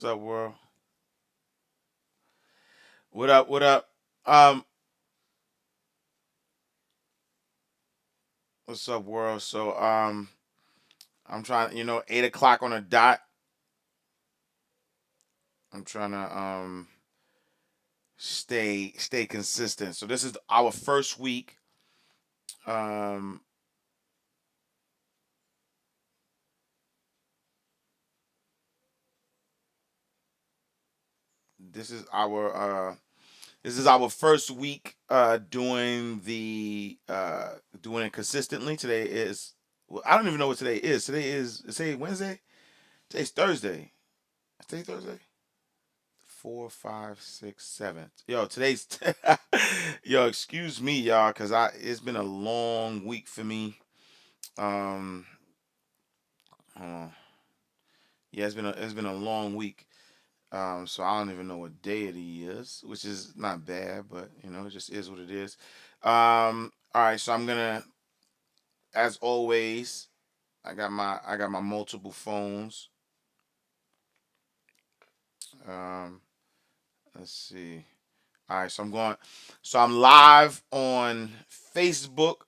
What's up, world? What up? What up? Um, what's up, world? I'm trying. 8 o'clock on the dot. I'm trying to stay consistent. So this is our first week. Um, this is our first week doing it consistently. Today is I don't even know what today is. Today Wednesday. Today's Thursday. Today Thursday. Four, five, six, seven. Yo, today's yo. Excuse me, y'all, cause it's been a long week for me. Um, hold on. Yeah, it's been a long week. So I don't even know what day it is, which is not bad, but it just is what it is. All right, so I'm gonna, as always, I got my multiple phones. Um, let's see. All right, so I'm live on Facebook.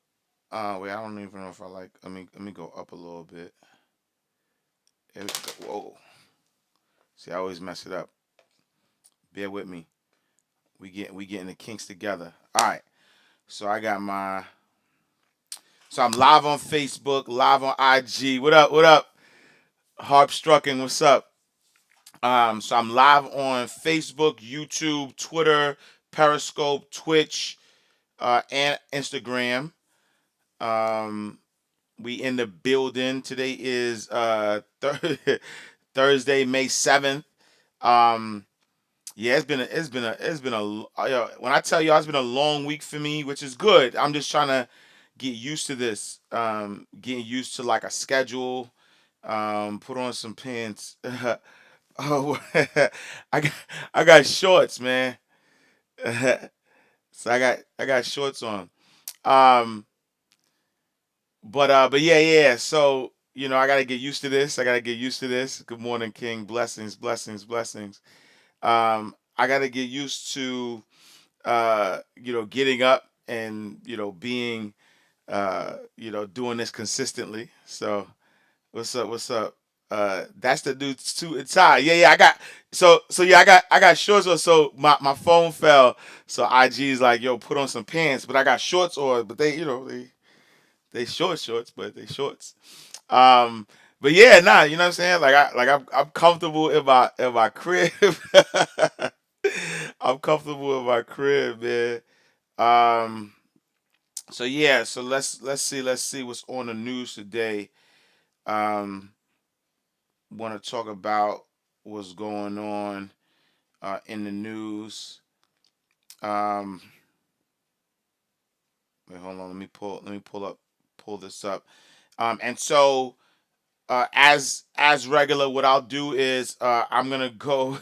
Wait, I don't even know if I like. Let me go up a little bit. Whoa. See, I always mess it up. Bear with me. We getting the kinks together. All right. So I got my. So I'm live on Facebook, live on IG. What up? What up? Harp Strucking. What's up? So I'm live on Facebook, YouTube, Twitter, Periscope, Twitch, and Instagram. Um, we in the building. Today is Thursday, May 7th. Um, yeah, when I tell y'all it's been a long week for me, which is good. I'm just trying to get used to this. Getting used to like a schedule. Put on some pants. Oh, I got I got shorts, man. So I got shorts on. Um, but yeah, yeah. So I gotta get used to this. I gotta get used to this. Good morning, King. Blessings, blessings, blessings. I gotta get used to getting up and being doing this consistently. So what's up? What's up? That's the dude too. It's high. Yeah, yeah. Yeah. I got shorts on. So my phone fell. So IG's like, yo, put on some pants. But I got shorts on. But they shorts, but they shorts. Um, but yeah, nah, you know what I'm saying? I'm comfortable in my crib. I'm comfortable in my crib, man. Um, so yeah, so let's see what's on the news today. Um, Want to talk about what's going on in the news. Um, Wait, hold on. Let me pull this up. And so as regular, what I'll do is I'm gonna go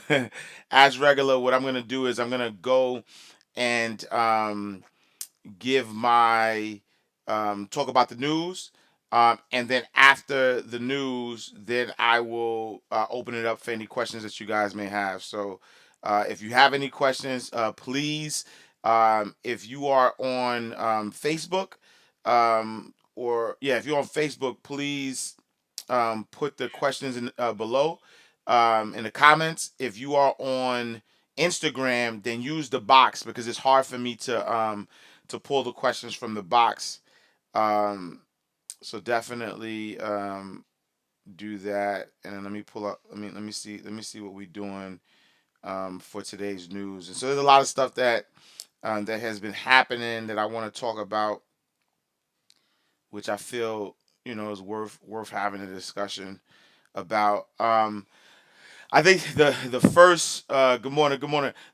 as regular. What I'm gonna do is I'm gonna go and give my talk about the news. And then after the news, then I will open it up for any questions that you guys may have. So if you have any questions, please, if you are on Facebook, or yeah, if you're on Facebook, please put the questions in below in the comments. If you are on Instagram, then use the box because it's hard for me to pull the questions from the box. Um, so definitely do that. And then let me pull up. Let me see what we're doing for today's news. And so there's a lot of stuff that has been happening that I want to talk about, which I feel is worth having a discussion about. I think the first good morning.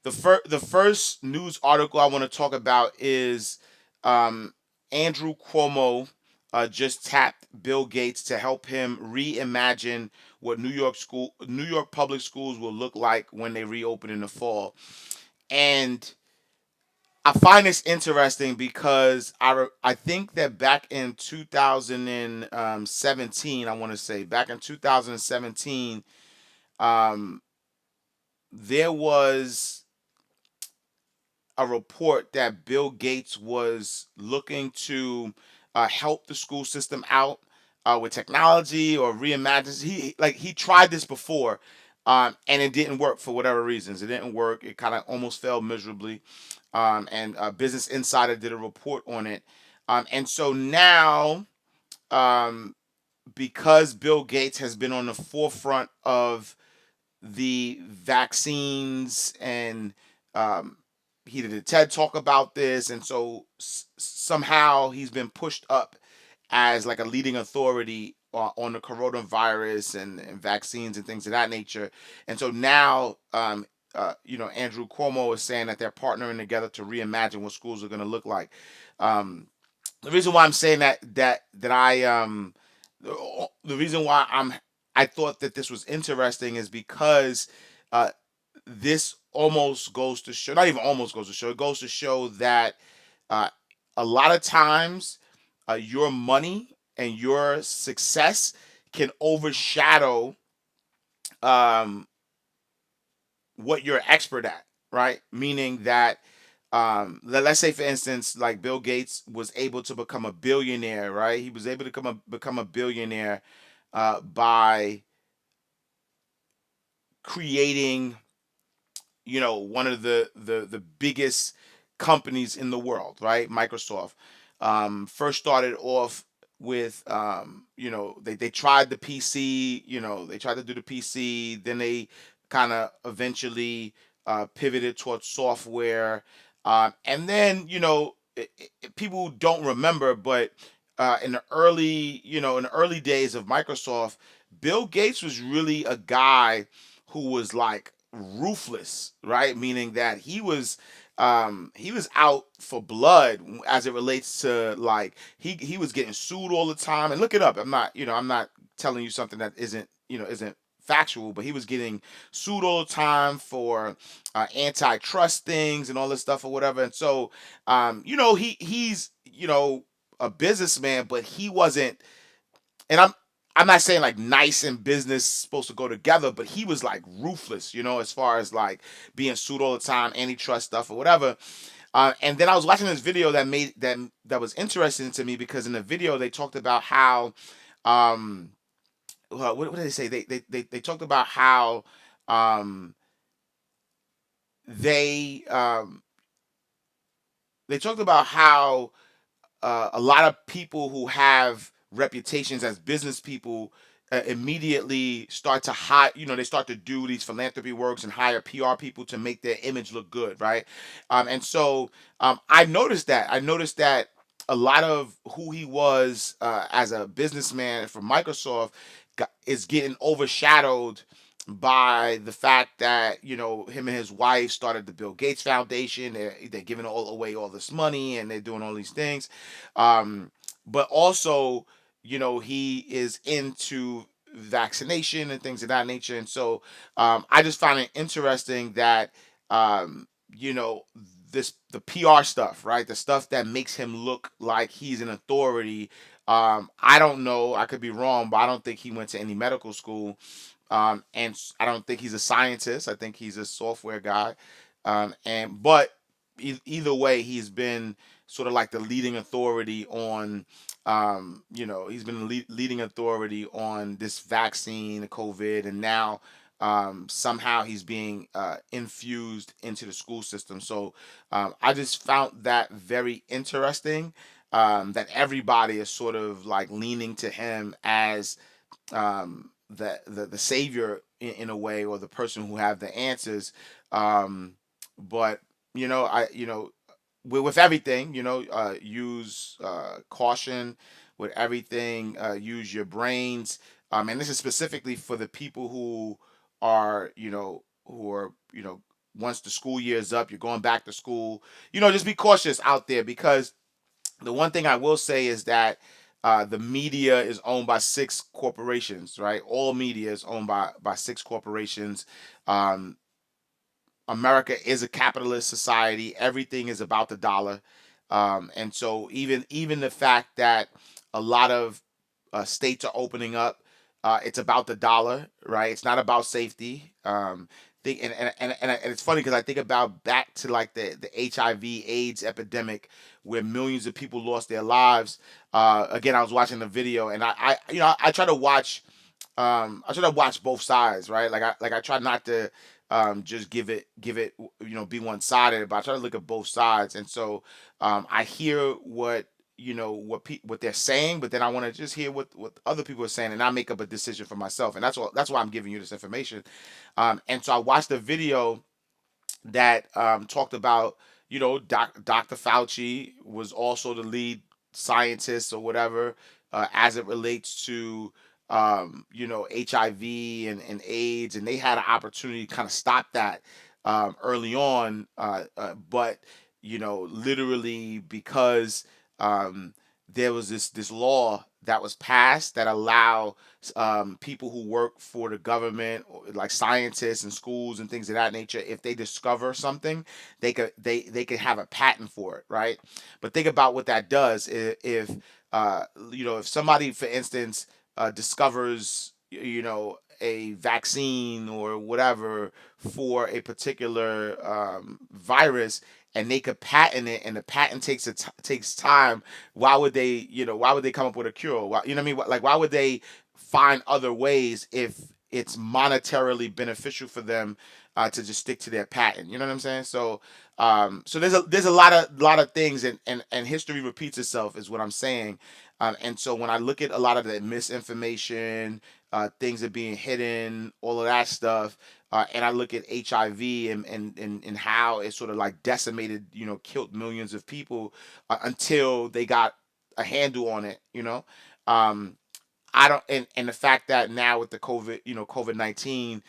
The first news article I want to talk about is um, Andrew Cuomo just tapped Bill Gates to help him reimagine what New York public schools will look like when they reopen in the fall. And I find this interesting because I think that back in 2017, I want to say back in 2017, um, there was a report that Bill Gates was looking to help the school system out with technology or reimagine. He tried this before, and it didn't work for whatever reasons. It didn't work. It kind of almost failed miserably. And Business Insider did a report on it. And so now, um, because Bill Gates has been on the forefront of the vaccines, and um, he did a TED talk about this, and so somehow he's been pushed up as like a leading authority on the coronavirus and vaccines and things of that nature. And so now, Andrew Cuomo is saying that they're partnering together to reimagine what schools are going to look like. Um, the reason why I'm saying that the reason why I thought that this was interesting is because uh, this almost goes to show, not even almost goes to show, it goes to show that uh, a lot of times your money and your success can overshadow um, what you're expert at, right? Meaning that let's say for instance, like Bill Gates was able to become a billionaire, right? He was able to become a billionaire by creating, one of the biggest companies in the world, right? Microsoft first started off with, they tried the PC, they tried to do the PC, then they kind of eventually pivoted towards software, and then people don't remember, but in the early days of Microsoft, Bill Gates was really a guy who was like ruthless, right? Meaning that he was out for blood as it relates to, like, he was getting sued all the time. And look it up. I'm not telling you something that isn't factual, but he was getting sued all the time for antitrust things and all this stuff or whatever. And so he's a businessman, but he wasn't. And I'm not saying like nice and business supposed to go together, but he was like ruthless, as far as like being sued all the time, antitrust stuff or whatever. And then I was watching this video that was interesting to me, because in the video they talked about how, um what did they say? They talked about how um they they talked about how a lot of people who have reputations as business people immediately start to hire, they start to do these philanthropy works and hire PR people to make their image look good, right? And so I noticed that a lot of who he was as a businessman for Microsoft is getting overshadowed by the fact that him and his wife started the Bill Gates Foundation. They're giving all away all this money, and they're doing all these things, um, but also he is into vaccination and things of that nature. And so I just find it interesting that um, you know the PR stuff, right? The stuff that makes him look like he's an authority. I don't know. I could be wrong, but I don't think he went to any medical school. And I don't think he's a scientist. I think he's a software guy. And but either way, he's been sort of like the leading authority on, he's been the leading authority on this vaccine, COVID, and now somehow he's being infused into the school system. So I just found that very interesting. That everybody is sort of like leaning to him as the savior in a way, or the person who have the answers. Um, but with everything, use caution with everything. Use your brains, and this is specifically for the people who are once the school year is up, you're going back to school. Just be cautious out there, because the one thing I will say is that the media is owned by six corporations, right? All media is owned by six corporations. Um, America is a capitalist society. Everything is about the dollar, and so even the fact that a lot of states are opening up, it's about the dollar, right? It's not about safety. think, and it's funny because I think about back to like the HIV/AIDS epidemic where millions of people lost their lives. Again, I was watching the video, and I try to watch, I try to watch both sides, right? I try not to just give it be one sided, but I try to look at both sides. And so I hear what they're saying, but then I want to just hear what other people are saying, and I make up a decision for myself. And that's why I'm giving you this information. And so I watched the video that talked about, Dr. Fauci was also the lead scientist or whatever, as it relates to, HIV and AIDS, and they had an opportunity to kind of stop that early on, but literally because um, there was this law that was passed that allow people who work for the government, like scientists and schools and things of that nature, if they discover something, they could have a patent for it, right? But think about what that does if somebody, for instance, discovers a vaccine or whatever for a particular virus, and they could patent it, and the patent takes time. Why would they come up with a cure? What I mean? Like, why would they find other ways if it's monetarily beneficial for them to just stick to their patent? You know what I'm saying? So there's a lot of things, and history repeats itself, is what I'm saying. And so when I look at a lot of the misinformation, things are being hidden, all of that stuff, and I look at HIV and how it sort of like decimated, killed millions of people until they got a handle on it. Um, I don't, and the fact that now with the COVID-19,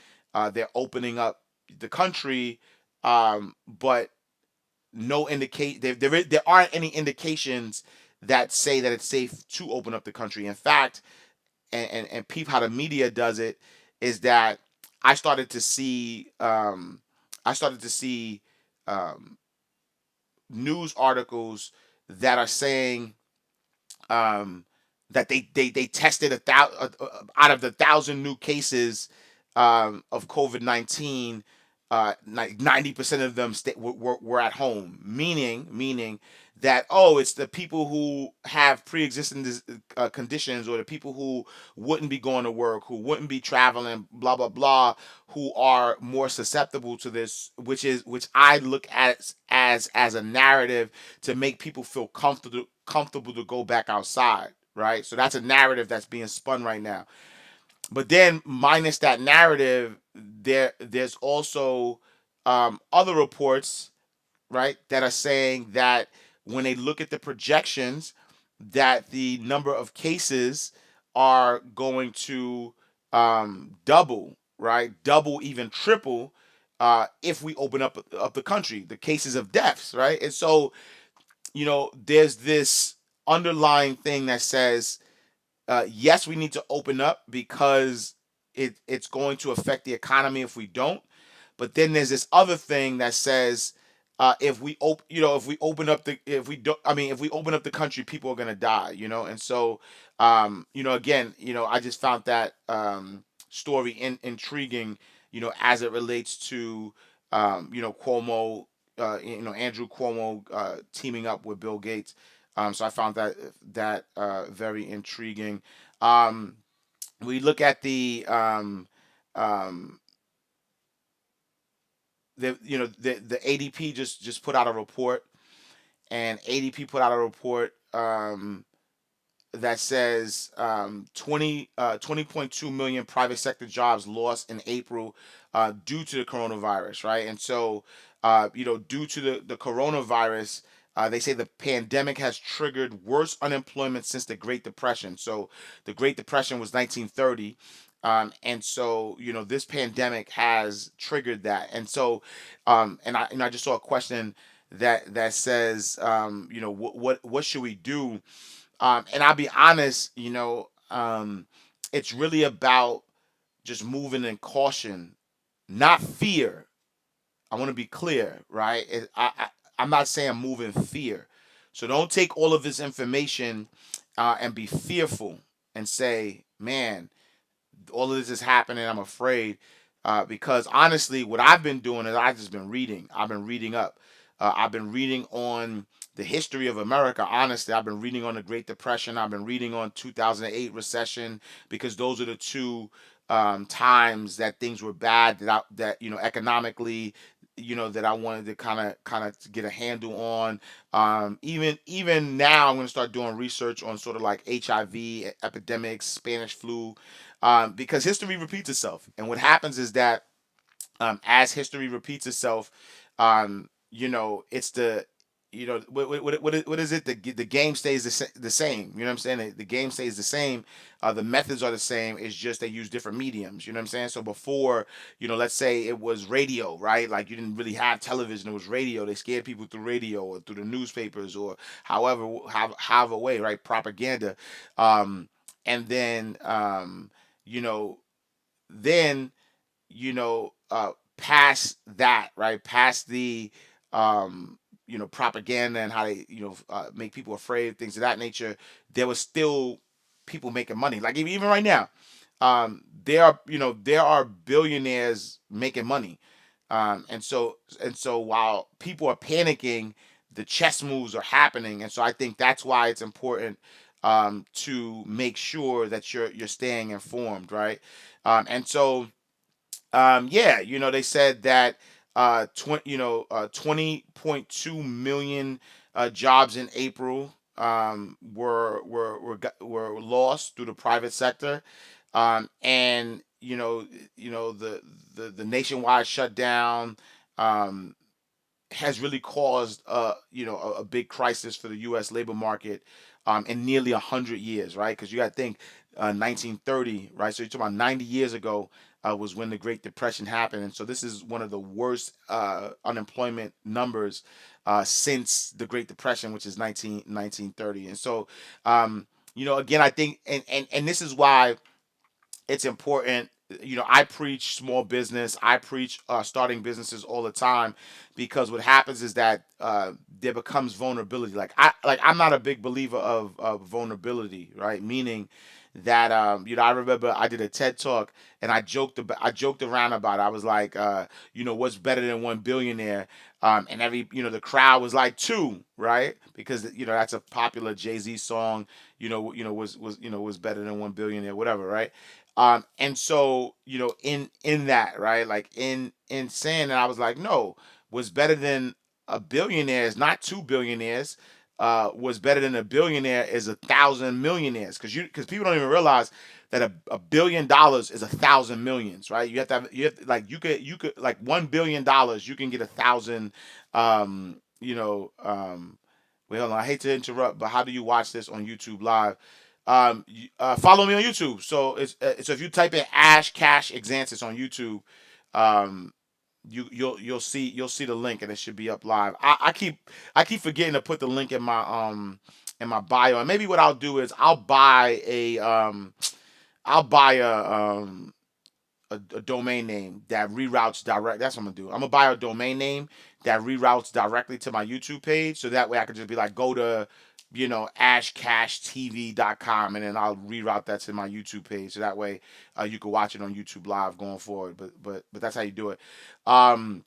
they're opening up the country, but no indicate there aren't any indications that say that it's safe to open up the country. In fact, and peep how the media does it, is that I started to see um, I started to see um, news articles that are saying um, that they tested out of the 1,000 new cases of COVID-19. Like 90% of them were at home, meaning that, it's the people who have pre-existing conditions, or the people who wouldn't be going to work, who wouldn't be traveling, blah blah blah, who are more susceptible to this, which I look at as a narrative to make people feel comfortable to go back outside, right? So that's a narrative that's being spun right now. But then, minus that narrative, there's also other reports, right, that are saying that when they look at the projections, that the number of cases are going to double, right? Double, even triple, if we open up the country, the cases of deaths, right? And so, there's this underlying thing that says, yes, we need to open up because it's going to affect the economy if we don't. But then there's this other thing that says, if we don't, I mean, if we open up the country, people are gonna die. And so, again, I just found that story intriguing, as it relates to, Cuomo, Andrew Cuomo teaming up with Bill Gates. So I found that very intriguing. Um, we look at um, the ADP just put out a report, and ADP put out a report that says 20.2 million private sector jobs lost in April due to the coronavirus, right? And so, due to the coronavirus, they say the pandemic has triggered worst unemployment since the Great Depression. So the Great Depression was 1930. And so, this pandemic has triggered that. And so, and I just saw a question that says, what should we do? And I'll be honest, it's really about just moving in caution, not fear. I want to be clear, right? I'm not saying move in fear. So don't take all of this information and be fearful and say, man, all of this is happening, I'm afraid. Because honestly, what I've been doing is I've just been reading. I've been reading up. I've been reading on the history of America. Honestly, I've been reading on the Great Depression. I've been reading on 2008 recession, because those are the two times that things were bad, that economically, that I wanted to kind of get a handle on. Even now, I'm going to start doing research on sort of like HIV epidemics, Spanish flu, because history repeats itself. And what happens is that, as history repeats itself, it's what is it? The game stays the same. You know what I'm saying? The game stays the same. The methods are the same. It's just they use different mediums. You know what I'm saying? So before, let's say it was radio, right? Like you didn't really have television. It was radio. They scared people through radio or through the newspapers or however way, right? Propaganda. Um, and then, you know, then past that, right, past the propaganda and how they make people afraid, things of that nature, there was still people making money. Like even right now, there are billionaires making money. And so while people are panicking, the chess moves are happening. And so I think that's why it's important, to make sure that you're staying informed, right? And so, yeah, they said that 20.2 million jobs in April, were lost through the private sector. And the nationwide shutdown, um, has really caused a big crisis for the U.S. labor market, in nearly 100 years, right? Because you got to think, 1930, right? So you're talking about 90 years ago, was when the Great Depression happened, and so this is one of the worst unemployment numbers since the Great Depression, which is 1930. And so, again, I think, and this is why it's important. I preach small business. I preach starting businesses all the time, because what happens is that, there becomes vulnerability. I'm not a big believer of vulnerability, right? Meaning that, I remember I did a TED talk, and I joked around about it. I was like, what's better than one billionaire? And the crowd was like two, right? Because that's a popular Jay-Z song. Was better than one billionaire, whatever, right? And so, in that, right, like in saying that, I was like, no, what's better than a billionaire is not two billionaires. What's better than a billionaire is 1,000 millionaires, because people don't even realize that a $1 billion is 1,000 millions, right? Like you could like $1 billion, you can get 1,000. Um, you know, um, Wait, hold on. I hate to interrupt, but how do you watch this on YouTube Live? Follow me on YouTube. So if you type in Ash Cash Exantis on YouTube, um, you'll see the link, and it should be up live. I keep forgetting to put the link in my bio. And maybe what I'll do is I'll buy a domain name that reroutes direct. That's what I'm gonna do. I'm gonna buy a domain name that reroutes directly to my YouTube page, so that way I can just be like, go to, ashcashtv.com, and then I'll reroute that to my YouTube page, so that way, you can watch it on YouTube Live going forward. But that's how you do it. Um,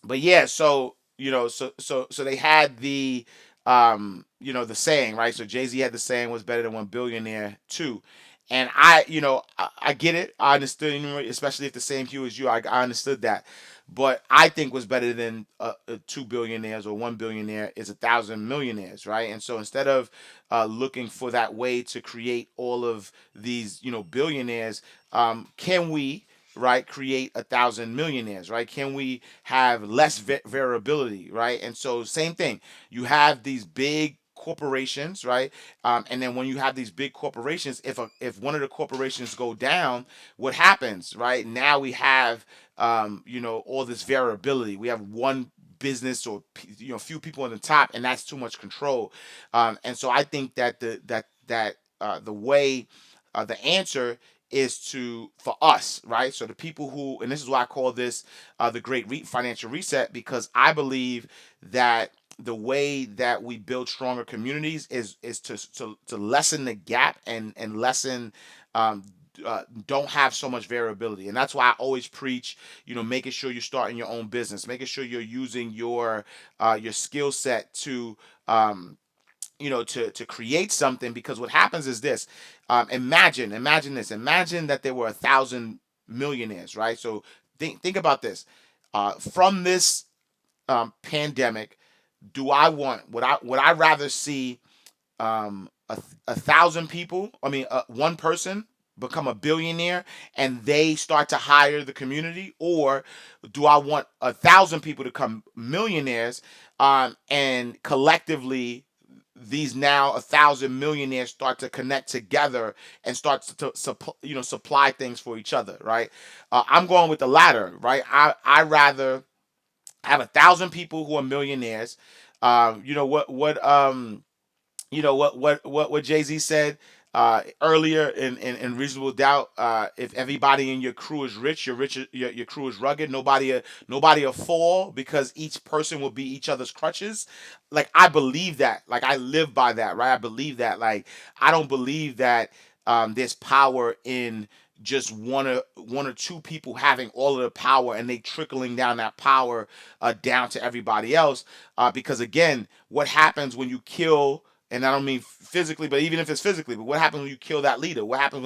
but yeah, so they had the saying, right? So Jay Z had the saying, was better than one billionaire too. And I get it. I understood, especially if the same hue as you. I understood that. But I think what's better than two billionaires or one billionaire is 1,000 millionaires, right? And so instead of looking for that way to create all of these, billionaires, can we, right, create 1,000 millionaires, right? Can we have less variability, right? And so same thing, you have these big corporations, right? And then when you have these big corporations, if one of the corporations go down, what happens, right? Now we have, all this variability. We have one business, or few people on the top, and that's too much control. And so I think that the way, the answer is for us, right? So the people who, and this is why I call this, the great financial reset, because I believe that the way that we build stronger communities is to lessen the gap, and lessen, um, don't have so much variability. And that's why I always preach, making sure you're starting your own business, making sure you're using your skill set to um, to create something. Because what happens is this: imagine this, imagine that there were 1,000 millionaires, right? So think about this. From this pandemic, do I want would I rather see a thousand people, I mean, one person become a billionaire and they start to hire the community, or do I want 1,000 people to become millionaires, and collectively these now 1,000 millionaires start to connect together and start to supply things for each other, right? I'm going with the latter, right? I rather have 1,000 people who are millionaires. You know what Jay-Z said earlier in Reasonable Doubt. If everybody in your crew is rich, your crew is rugged. Nobody will fall because each person will be each other's crutches. Like, I believe that. Like, I live by that, right? I believe that. Like, I don't believe that there's power in just one or two people having all of the power and they trickling down that power down to everybody else. Because again, what happens when you kill, and I don't mean physically, but even if it's physically, but what happens when you kill that leader? What happens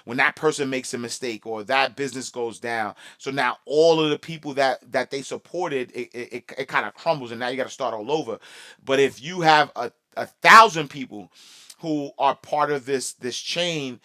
when that person makes a mistake or that business goes down? So now all of the people that they supported, it kind of crumbles, and now you got to start all over. But if you have a thousand people who are part of this chain,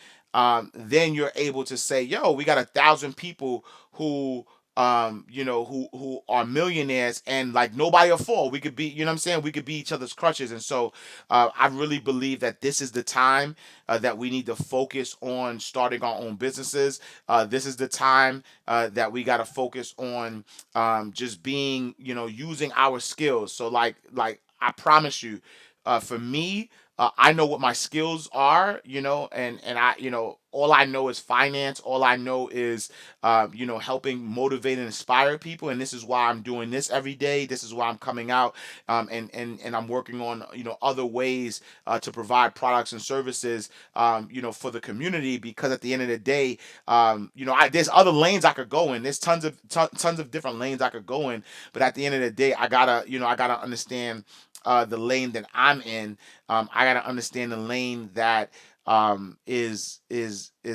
then you're able to say, "Yo, we got 1,000 people who who are millionaires, and like nobody will fall. We could be, you know what I'm saying? We could be each other's crutches." And so I really believe that this is the time that we need to focus on starting our own businesses. This is the time that we got to focus on just being, using our skills. So like I promise you, for me, I know what my skills are, and all I know is finance. All I know is, helping motivate and inspire people. And this is why I'm doing this every day. This is why I'm coming out, and I'm working on, other ways to provide products and services, for the community. Because at the end of the day, there's other lanes I could go in. There's tons of different lanes I could go in. But at the end of the day, I gotta understand the lane that I'm in. I gotta understand the lane that is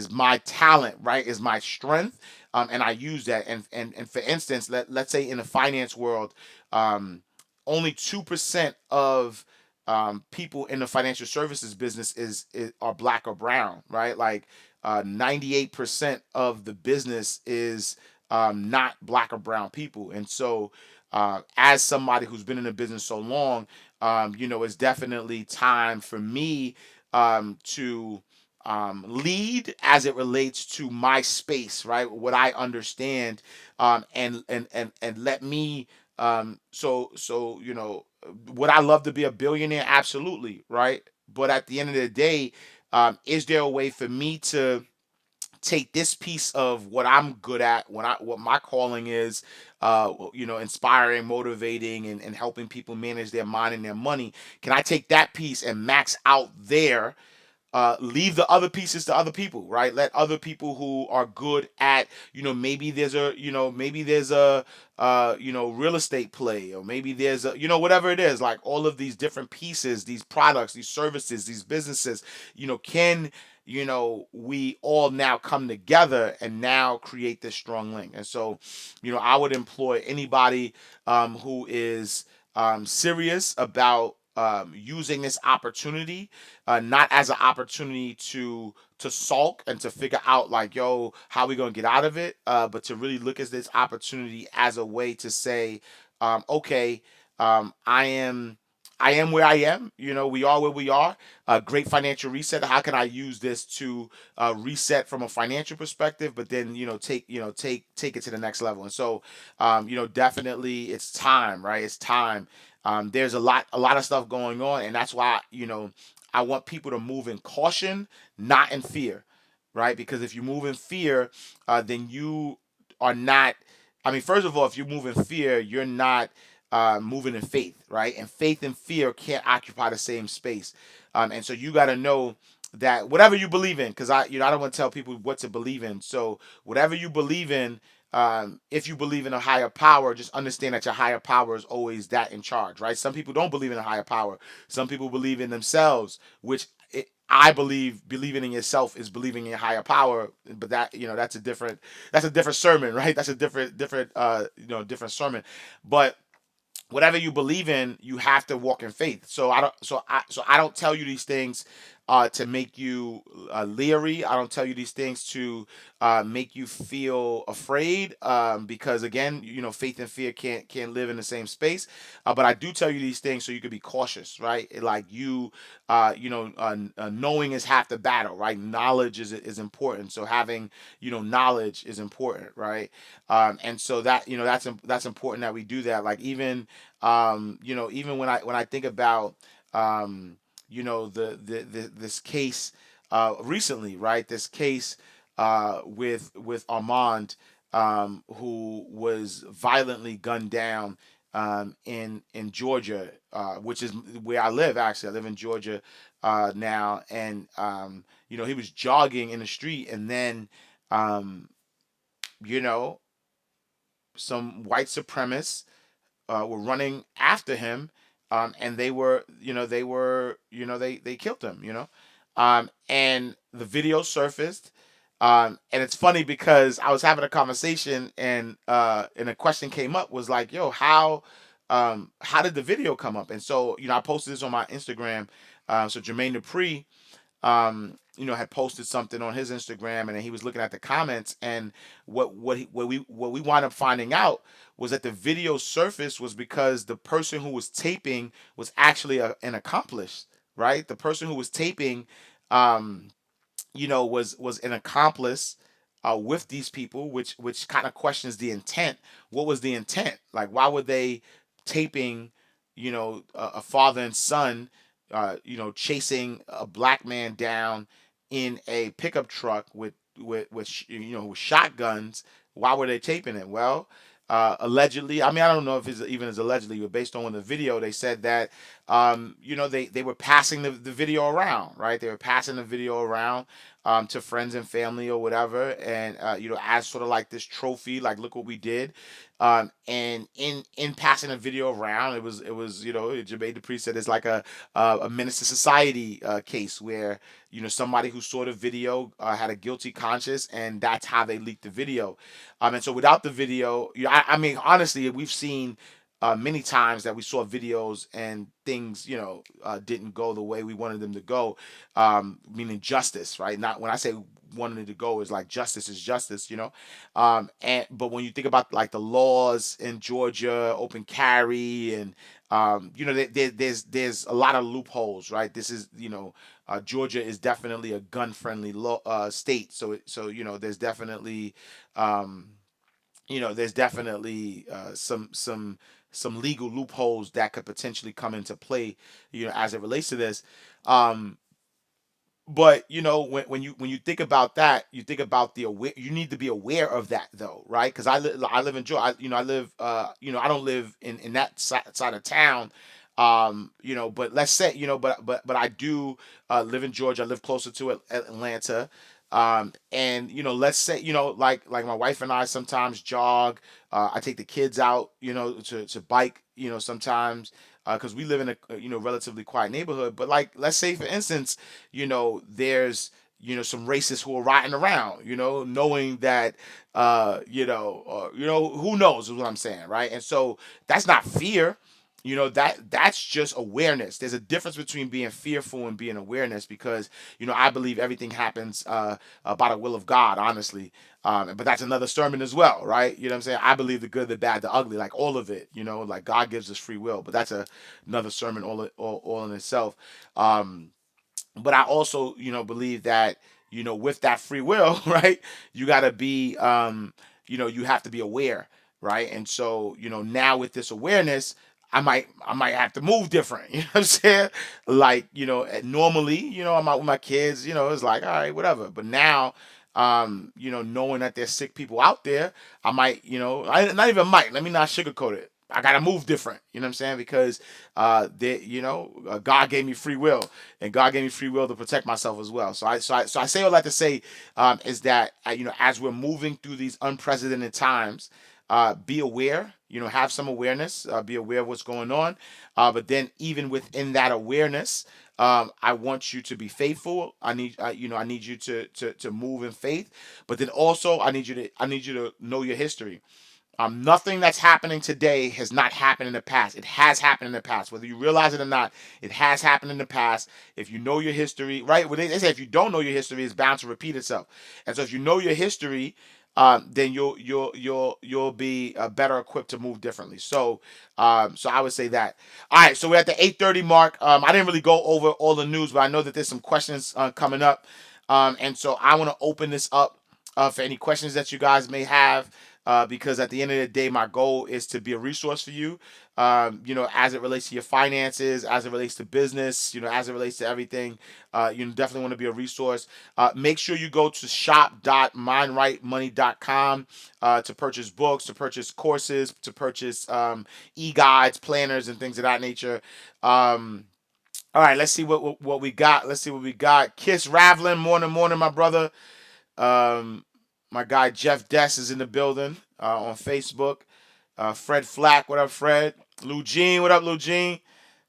my talent, right? Is my strength, and I use that. And for instance, let's say in the finance world, um, only 2% of people in the financial services business are black or brown, right? Like 98% of the business is not black or brown people. And so, as somebody who's been in the business so long, it's definitely time for me to lead as it relates to my space, right? What I understand, and let me. Would I love to be a billionaire? Absolutely, right? But at the end of the day, is there a way for me to take this piece of what I'm good at, what my calling is, inspiring, motivating, and helping people manage their mind and their money? Can I take that piece and max out there? Leave the other pieces to other people, right? Let other people who are good at, maybe there's a real estate play, or maybe there's a, whatever it is, like all of these different pieces, these products, these services, these businesses, can, we all now come together and now create this strong link. And so, I would employ anybody who is serious about using this opportunity, not as an opportunity to sulk and to figure out like, yo, how we gonna get out of it, but to really look at this opportunity as a way to say, okay, I am. I am where I am. We are where we are. Great financial reset. How can I use this to reset from a financial perspective, but then take it to the next level? And so, definitely, it's time, right? It's time. There's a lot of stuff going on, and that's why I want people to move in caution, not in fear, right? Because if you move in fear, then you are not. I mean, first of all, if you move in fear, you're not moving in faith, right? And faith and fear can't occupy the same space. And so you got to know. that whatever you believe in, because I don't want to tell people what to believe in. So whatever you believe in, if you believe in a higher power, just understand that your higher power is always that in charge, right? Some people don't believe in a higher power. Some people believe in themselves, which I believe believing in yourself is believing in a higher power. But that, that's a different sermon, right? That's a different sermon. But whatever you believe in, you have to walk in faith. So I don't tell you these things to make you leery. I don't tell you these things to make you feel afraid, because again, faith and fear can't live in the same space. But I do tell you these things so you can be cautious, right? Like knowing is half the battle, right? Knowledge is important. So having knowledge is important, right? And so that's important that we do that. Like even when I think about this case recently, right? This case with Armand, who was violently gunned down in Georgia, which is where I live. Actually, I live in Georgia now, and he was jogging in the street, and then um, you know some white supremacists were running after him, and they killed him, and the video surfaced, and it's funny because I was having a conversation, and a question came up, was like, yo, how did the video come up? And so I posted this on my Instagram. So Jermaine Dupri, had posted something on his Instagram, and then he was looking at the comments, and what we wound up finding out was that the video surface was because the person who was taping was actually an accomplice, right? The person who was taping, um, was an accomplice with these people, which kind of questions the intent. What was the intent? Like, why were they taping, a father and son, chasing a black man down in a pickup truck with shotguns? Why were they taping it? Well, allegedly, I mean, I don't know if it's even as allegedly, but based on the video, they said that they were passing the video around, right? They were passing the video around to friends and family or whatever, and as sort of like this trophy, like, look what we did. And in passing the video around, it was Jermaine Dupri said it's like a menace to society case where somebody who saw the video had a guilty conscience, and that's how they leaked the video. And so without the video, I mean, honestly, we've seen many times that we saw videos and things, didn't go the way we wanted them to go, meaning justice, right? Not when I say wanted it to go, is like justice is justice. And but when you think about like the laws in Georgia, open carry, and there's a lot of loopholes, right? This is Georgia is definitely a gun friendly state, so um, there's definitely some legal loopholes that could potentially come into play, as it relates to this. Um, but when you think about that, you think about the aware. You need to be aware of that, though, right? Because I live in Georgia. I live, I don't live in that side of town. But let's say, but I do live in Georgia. I live closer to Atlanta. And let's say, like my wife and I sometimes jog. I take the kids out, to bike, sometimes, because we live in a relatively quiet neighborhood. But like, let's say for instance, there's some racists who are riding around, knowing that who knows is what I'm saying, right? And so that's not fear. That's just awareness. There's a difference between being fearful and being awareness, because I believe everything happens by the will of God, honestly. But that's another sermon as well, right? You know what I'm saying? I believe the good, the bad, the ugly, like all of it. Like God gives us free will, but that's another sermon all in itself. Um, but I also believe that with that free will, right, you got to be you have to be aware, right? And so now with this awareness, I might have to move different. You know what I'm saying? Like, normally, I'm out with my kids, it's like, all right, whatever. But now, knowing that there's sick people out there, I might, not even might, let me not sugarcoat it. I gotta move different. You know what I'm saying? Because God gave me free will, and God gave me free will to protect myself as well. So I say all that to say is that as we're moving through these unprecedented times, be aware. Have some awareness. Be aware of what's going on. But then even within that awareness, I want you to be faithful. I need you to move in faith. But then also, I need you to know your history. Nothing that's happening today has not happened in the past. It has happened in the past, whether you realize it or not. It has happened in the past. If you know your history, right? Well, they say if you don't know your history, it's bound to repeat itself. And so, if you know your history, then you'll be better equipped to move differently. So I would say that. All right, so we're at the 8:30 mark. I didn't really go over all the news, but I know that there's some questions coming up, and so I want to open this up for any questions that you guys may have because at the end of the day, my goal is to be a resource for you, as it relates to your finances, as it relates to business, as it relates to everything. You definitely want to be a resource. Make sure you go to shop.mindrightmoney.com to purchase books, to purchase courses, to purchase e-guides, planners, and things of that nature. All right, let's see what we got. Let's see what we got. Kiss Ravlin, morning, morning, my brother. Um, my guy Jeff Dess is in the building on Facebook. Fred Flack, what up, Fred? Lou Jean, what up, Lou Jean?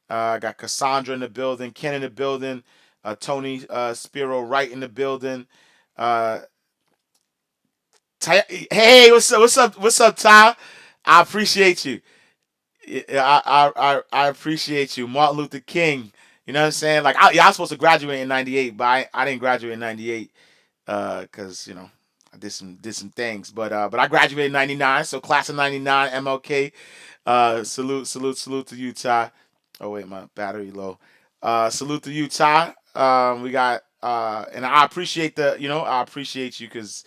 I got Cassandra in the building, Ken in the building, Tony Spiro Wright in the building. Uh, hey, what's up? What's up? What's up, Ty? I appreciate you. I appreciate you, Martin Luther King. You know what I'm saying? Like, I was supposed to graduate in '98, but I didn't graduate in '98 because I did some things, but I graduated in '99, so class of '99, MLK. Salute to you, Ty. Oh wait, my battery low. Salute to you, Ty. We got and I appreciate you because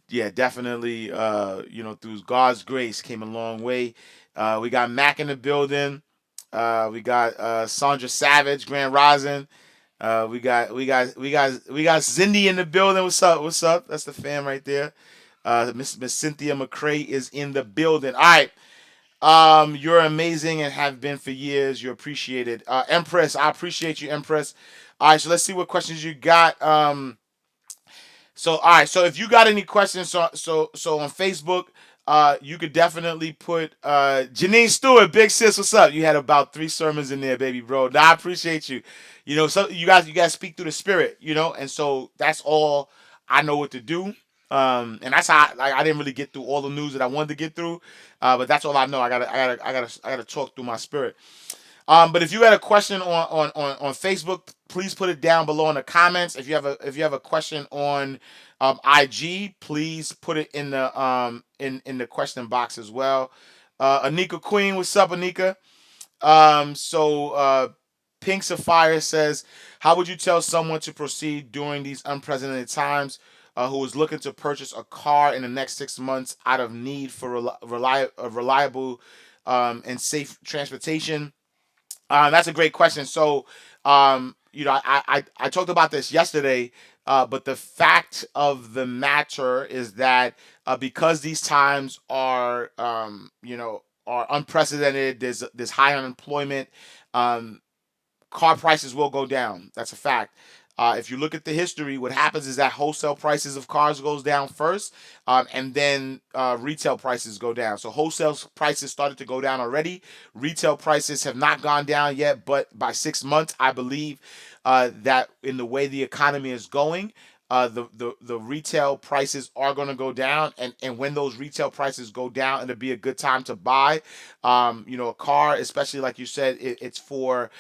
yeah, definitely through God's grace came a long way. We got Mac in the building. We got Sandra Savage, Grand Rising. We got Cindy in the building. What's up? What's up? That's the fam right there. Miss Cynthia McCray is in the building. All right. You're amazing and have been for years. You're appreciated. Empress, I appreciate you, Empress. All right, so let's see what questions you got. So all right, so if you got any questions, so on Facebook, you could definitely put Janine Stewart, big sis, what's up? You had about 3 sermons in there, baby bro. Nah, I appreciate you. So you guys speak through the spirit, and so that's all I know what to do. And that's how I didn't really get through all the news that I wanted to get through, but that's all I know. I gotta talk through my spirit. But if you had a question on Facebook, please put it down below in the comments. If you have a question on IG, please put it in the question box as well. Anika Queen, what's up, Anika? So Pink Sapphire says, how would you tell someone to proceed during these unprecedented times? Who is looking to purchase a car in the next 6 months out of need for reliable and safe transportation? That's a great question. So, I talked about this yesterday, but the fact of the matter is that because these times are unprecedented, there's high unemployment. Um, Car prices will go down. That's a fact. If you look at the history, what happens is that wholesale prices of cars goes down first, and then retail prices go down. So wholesale prices started to go down already. Retail prices have not gone down yet, but by 6 months, I believe that in the way the economy is going, the retail prices are going to go down, and when those retail prices go down, it'll be a good time to buy, a car, especially like you said, it's for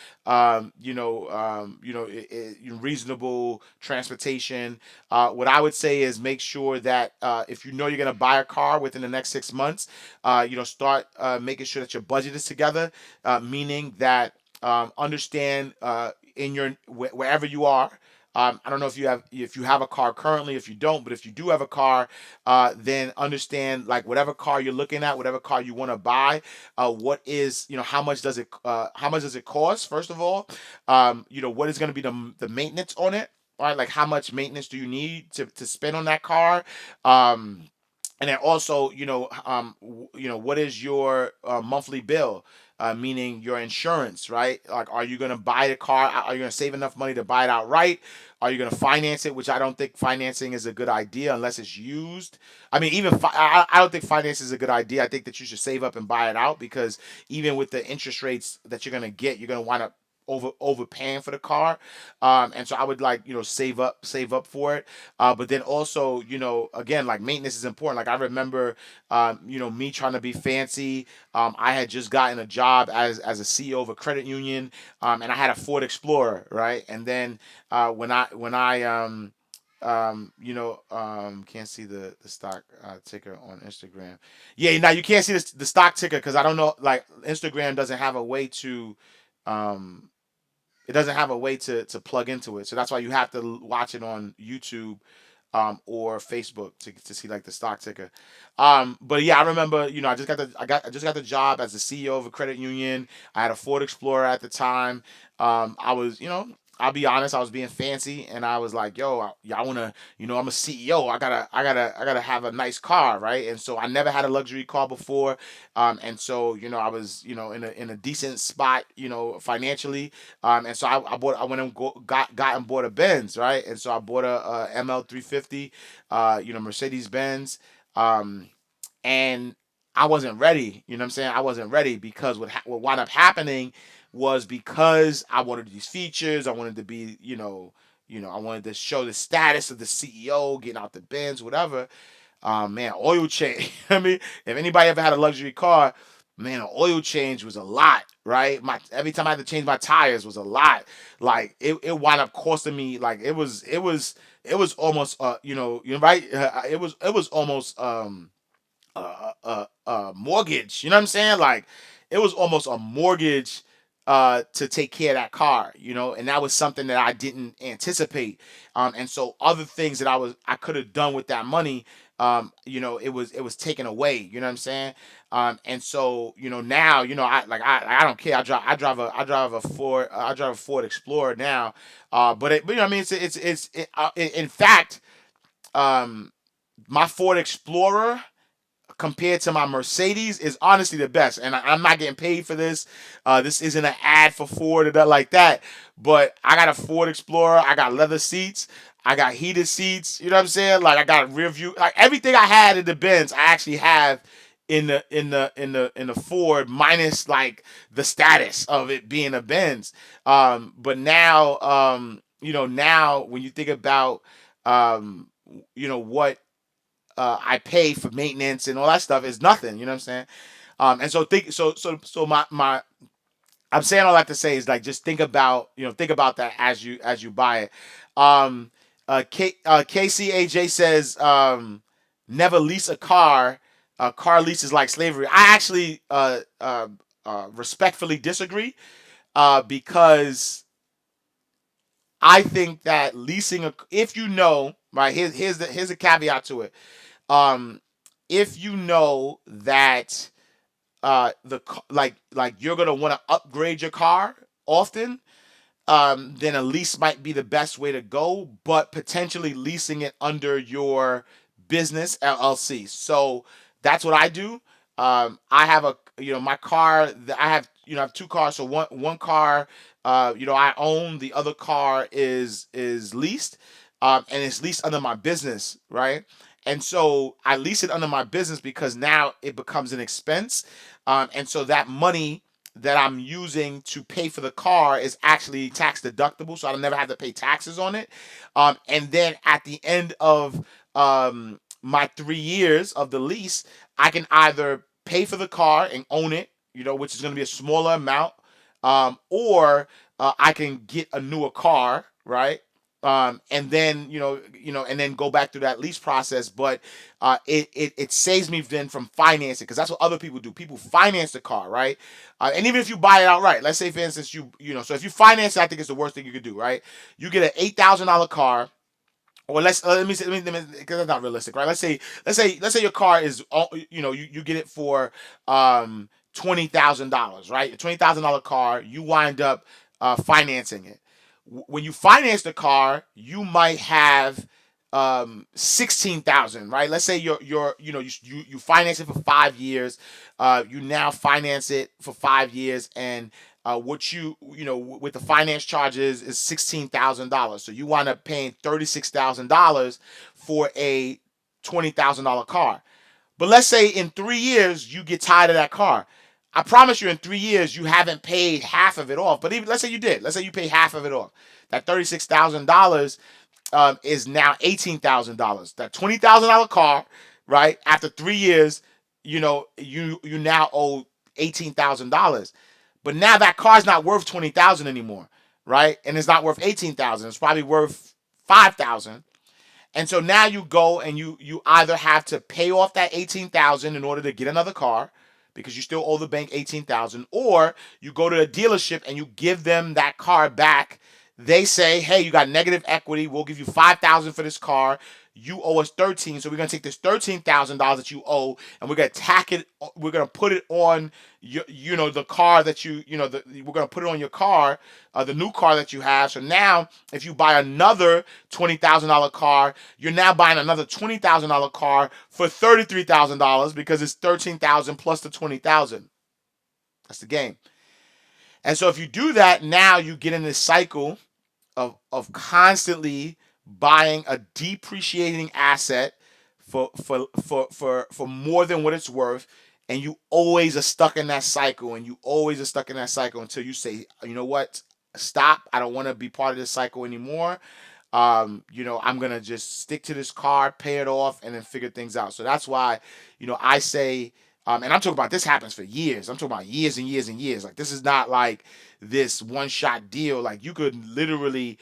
reasonable transportation. What I would say is make sure that if you know you're going to buy a car within the next 6 months, start making sure that your budget is together, meaning that understand in wherever you are. I don't know if you have a car currently. If you don't, but if you do have a car, then understand like whatever car you're looking at, whatever car you want to buy, what is how much does it cost? First of all, what is going to be the maintenance on it, right? Like how much maintenance do you need to spend on that car? Um, And then also, what is your monthly bill, meaning your insurance, right? Like, are you going to buy the car? Are you going to save enough money to buy it outright? Are you going to finance it? Which I don't think financing is a good idea unless it's used. I mean, I don't think finance is a good idea. I think that you should save up and buy it out, because even with the interest rates that you're going to get, you're going to wind up overpaying for the car. And so I would, like, save up for it. But then also, again, like, maintenance is important. Like, I remember, me trying to be fancy. I had just gotten a job as a CEO of a credit union, and I had a Ford Explorer, right? And then can't see the stock ticker on Instagram. Yeah, now you can't see the stock ticker because I don't know. Like, Instagram doesn't have a way to. Um, it doesn't have a way to plug into it, so that's why you have to watch it on YouTube, or Facebook to see, like, the stock ticker. But yeah, I remember, I just got the job as the CEO of a credit union. I had a Ford Explorer at the time. I was, I'll be honest, I was being fancy, and I was like, yo, I want to, I'm a CEO. I gotta have a nice car, right? And so I never had a luxury car before. And so, I was, in a decent spot, financially. And so I went and got and bought a Benz, right? And so I bought a ML 350, Mercedes Benz. Um, and I wasn't ready. You know what I'm saying? I wasn't ready because what wound up happening was, because I wanted these features. I wanted to be, I wanted to show the status of the CEO, getting out the Benz, whatever. Man, oil change. I mean, if anybody ever had a luxury car, man, an oil change was a lot, right? Every time I had to change my tires was a lot. Like, it wound up costing me, like, it was almost, right. It was almost mortgage. You know what I'm saying? Like, it was almost a mortgage to take care of that car. And that was something that I didn't anticipate. And so other things that I could have done with that money, it was taken away. You know what I'm saying? And so, now, I don't care. I drive a Ford Explorer now. But I mean, in fact, um, my Ford Explorer compared to my Mercedes is honestly the best. And I'm not getting paid for this. This isn't an ad for Ford or that like that. But I got a Ford Explorer. I got leather seats. I got heated seats. You know what I'm saying? Like, I got rear view. Like, everything I had in the Benz, I actually have in the Ford, minus, like, the status of it being a Benz. But now, now when you think about, what I pay for maintenance and all that stuff is nothing. You know what I'm saying? And so my I'm saying all that to say is, like, just think about that as you buy it. Um, KCAJ says, never lease a car. Car lease is like slavery. I actually respectfully disagree, because I think that if you know, right, here's a caveat to it. um if you know that like you're gonna want to upgrade your car often, then a lease might be the best way to go, but potentially leasing it under your business LLC. So that's what I do. I have my car. I have two cars. So one car, I own. The other car is leased, and it's leased under my business, right? And so I lease it under my business because now it becomes an expense, and so that money that I'm using to pay for the car is actually tax deductible, so I never have to pay taxes on it. And then at the end of my 3 years of the lease, I can either pay for the car and own it, which is going to be a smaller amount, or I can get a newer car, right? And then and then go back through that lease process. But it saves me then from financing, because that's what other people do. People finance the car, right? And even if you buy it outright, let's say, for instance, so if you finance it, I think it's the worst thing you could do, right? You get an $8,000 car. Or let me say, because that's not realistic, right? Let's say your car is, you get it for $20,000, right? A $20,000 car, you wind up financing it. When you finance the car, you might have $16,000, right? Let's say you finance it for 5 years. You now finance it for 5 years, and what with the finance charges is $16,000. So you wind up paying $36,000 for a $20,000 car. But let's say in 3 years you get tired of that car. I promise you, in 3 years you haven't paid half of it off. But even let's say you did. Let's say you pay half of it off. That $36,000 is now $18,000. That $20,000 car, right? After 3 years, you now owe $18,000. But now that car's not worth 20,000 anymore, right? And it's not worth 18,000. It's probably worth 5,000. And so now you go and you either have to pay off that 18,000 in order to get another car because you still owe the bank 18,000, or you go to a dealership and you give them that car back. They say, "Hey, you got negative equity. We'll give you 5,000 for this car. You owe us 13, so we're gonna take this $13,000 that you owe, and we're gonna tack it. We're gonna put it on the car that we're gonna put it on your car, the new car that you have. So now, if you buy another $20,000 car, you're now buying another $20,000 car for $33,000 because it's 13,000 plus the 20,000. That's the game. And so if you do that, now you get in this cycle of constantly buying a depreciating asset for more than what it's worth, and you always are stuck in that cycle, and you always are stuck in that cycle until you say, you know what, stop. I don't want to be part of this cycle anymore. I'm gonna just stick to this car, pay it off, and then figure things out. So that's why, I say, and I'm talking about this happens for years. I'm talking about years and years and years. Like, this is not like this one shot deal. Like, you could literally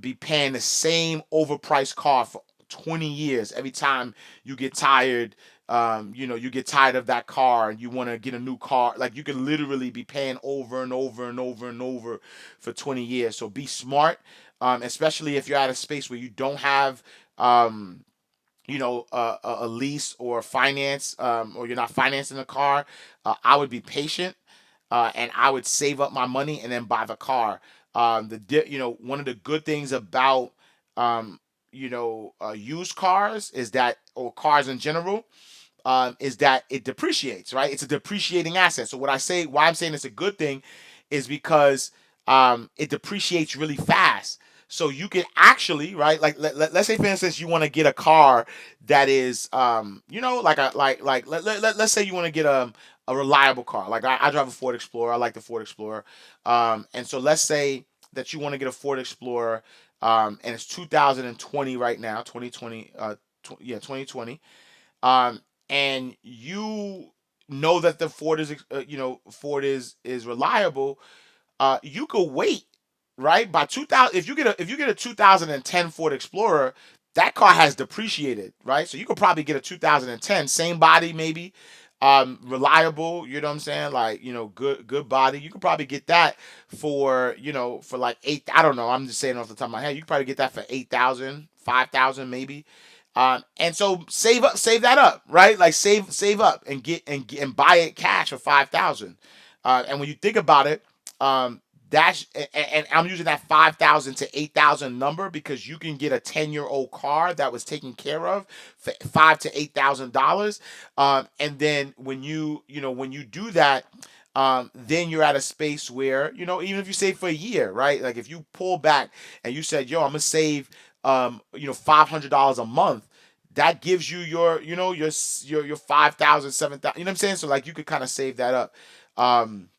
be paying the same overpriced car for 20 years. Every time you get tired, you get tired of that car and you want to get a new car. Like, you could literally be paying over and over and over and over for 20 years. So be smart, especially if you're at a space where you don't have a lease or finance, or you're not financing a car. I would be patient, and I would save up my money and then buy the car. One of the good things about used cars is that, or cars in general, is that it depreciates, right? It's a depreciating asset. So why I'm saying it's a good thing is because it depreciates really fast. So you can actually, right? Like, let's say, for instance, you want to get a car that is, like let's say you want to get a reliable car. Like, I drive a Ford Explorer. I like the Ford Explorer. And so let's say that you want to get a Ford Explorer, and it's 2020 right now, 2020, 2020. Um, and you know that the Ford is reliable. You could wait, right? By 2000, if you get a 2010 Ford Explorer, that car has depreciated, right? So you could probably get a 2010, same body maybe, reliable. You know what I'm saying? Like, good body. You could probably get that for like eight. I don't know. I'm just saying off the top of my head. You could probably get that for 8,000, 5,000 maybe. And so save that up, right? Like, save up and and buy it cash for 5,000. And when you think about it, that's and I'm using that 5,000 to 8,000 number because you can get a 10-year-old car that was taken care of for $5,000 to $8,000. And then when you do that, then you're at a space where, even if you save for a year, right? Like, if you pull back and you said, "Yo, I'm gonna save, $500 a month," that gives you your 5,000, 7,000. You know what I'm saying? So, like, you could kind of save that up. Um,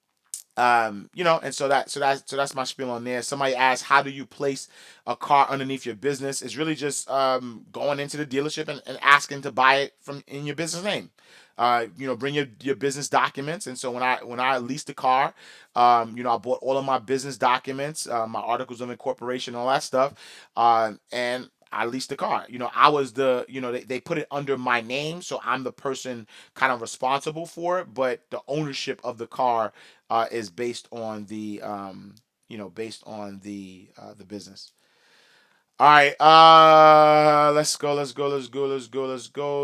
and so that's my spiel on there. Somebody asked, how do you place a car underneath your business? It's really just going into the dealership and asking to buy it from in your business name. Bring your business documents. And so when I leased the car, I bought all of my business documents, my articles of incorporation, all that stuff, and I leased the car. I was they put it under my name, so I'm the person kind of responsible for it, but the ownership of the car is based on the business. All right, let's go.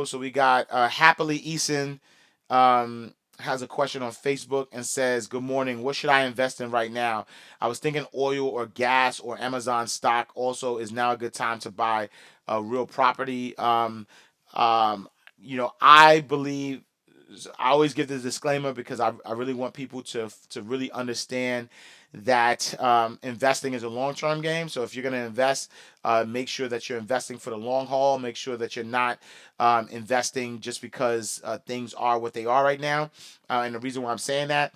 So we got Happily Eason. has a question on Facebook and says, "Good morning. What should I invest in right now? I was thinking oil or gas or Amazon stock. Also, is now a good time to buy a real property?" Um, I believe I always give this disclaimer because I really want people to really understand that investing is a long term game. So if you're going to invest, make sure that you're investing for the long haul. Make sure that you're not investing just because things are what they are right now. And the reason why I'm saying that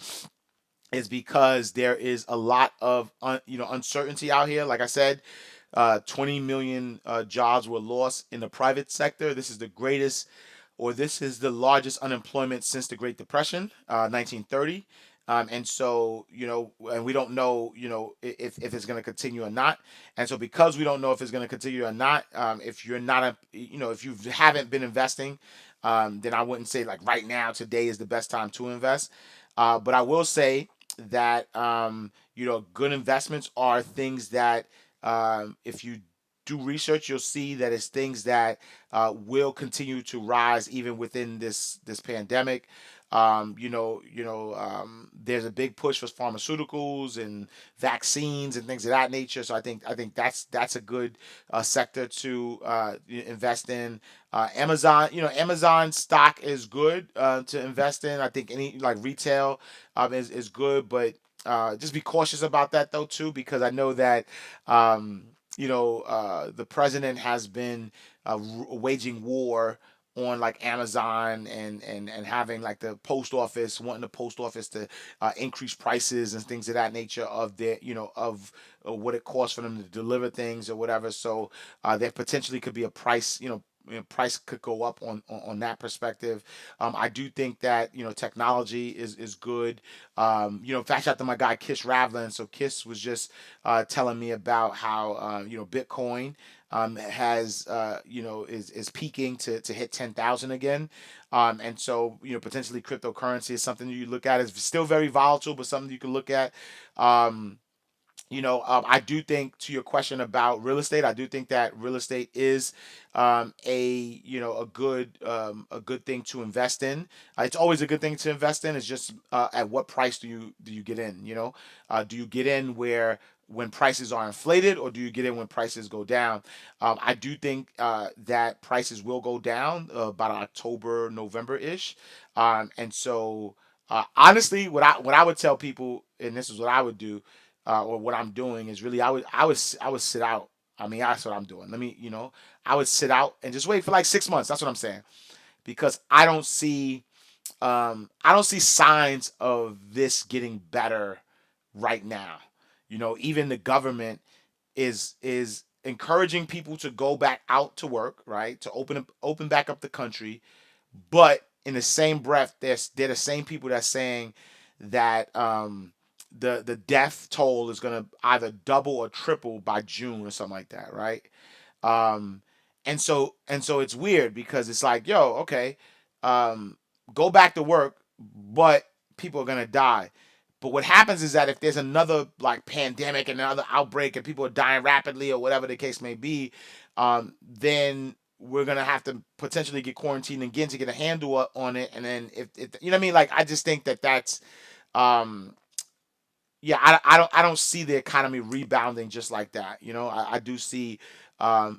is because there is a lot of uncertainty out here. Like I said, 20 million jobs were lost in the private sector. This is the largest unemployment since the Great Depression, 1930. And so, and we don't know, if it's going to continue or not. And so, because we don't know if it's going to continue or not, if you're not, if you haven't been investing, then I wouldn't say like right now, today is the best time to invest. But I will say that, good investments are things that, if you do research, you'll see that it's things that will continue to rise even within this pandemic. There's a big push for pharmaceuticals and vaccines and things of that nature. So I think that's a good sector to invest in. Amazon stock is good to invest in. I think any like retail is good, but just be cautious about that though too, because I know that the president has been waging war on like Amazon and having like the post office wanting the post office to increase prices and things of that nature of their of what it costs for them to deliver things or whatever. So there potentially could be a price price could go up on that perspective. I do think that technology is good. In fact, shout out to my guy Kiss Ravlin. So Kiss was just telling me about how Bitcoin has is peaking to hit 10,000 again. And so potentially cryptocurrency is something you look at. It's still very volatile, but something you can look at. Um, I do think, to your question about real estate, I do think that real estate is a good thing to invest in. It's always a good thing to invest in. It's just at what price do you get in? Do you get in where when prices are inflated, or do you get in when prices go down? I do think that prices will go down about October, November ish, and so honestly, what I would tell people, and this is what I would do, or what I'm doing is really I would sit out. I mean, that's what I'm doing. I would sit out and just wait for like 6 months. That's what I'm saying, because I don't see signs of this getting better right now. Even the government is encouraging people to go back out to work, right? To open back up the country, but in the same breath, they're the same people that's saying that the death toll is gonna either double or triple by June or something like that, right? Um, and so it's weird because it's like, yo, okay, um, go back to work, but people are gonna die. But what happens is that if there's another like pandemic and another outbreak and people are dying rapidly or whatever the case may be, then we're gonna have to potentially get quarantined again to get a handle on it. And then if you know what I mean, like I just think that that's um, yeah, I don't see the economy rebounding just like that. I do see I